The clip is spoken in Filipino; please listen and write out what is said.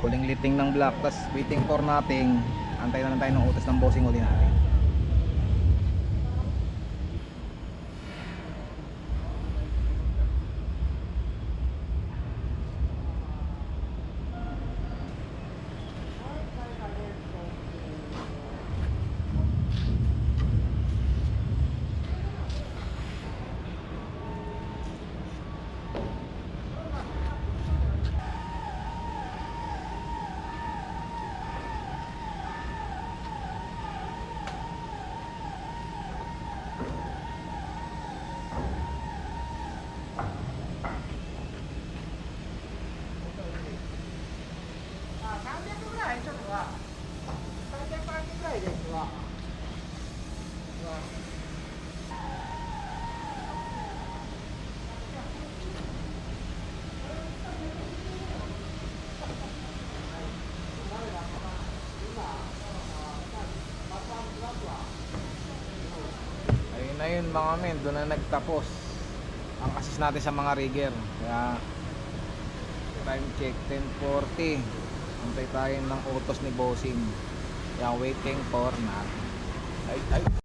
Huling lifting ng block, tas waiting for natin. Antay na lang tayo ng utos ng bossing uli natin. Ayun na yun mga men, doon na nagtapos ang assist natin sa mga rigger. Kaya time check 10:40. Antay tayo ng utos ni bossing. Kaya waiting for natin. Ay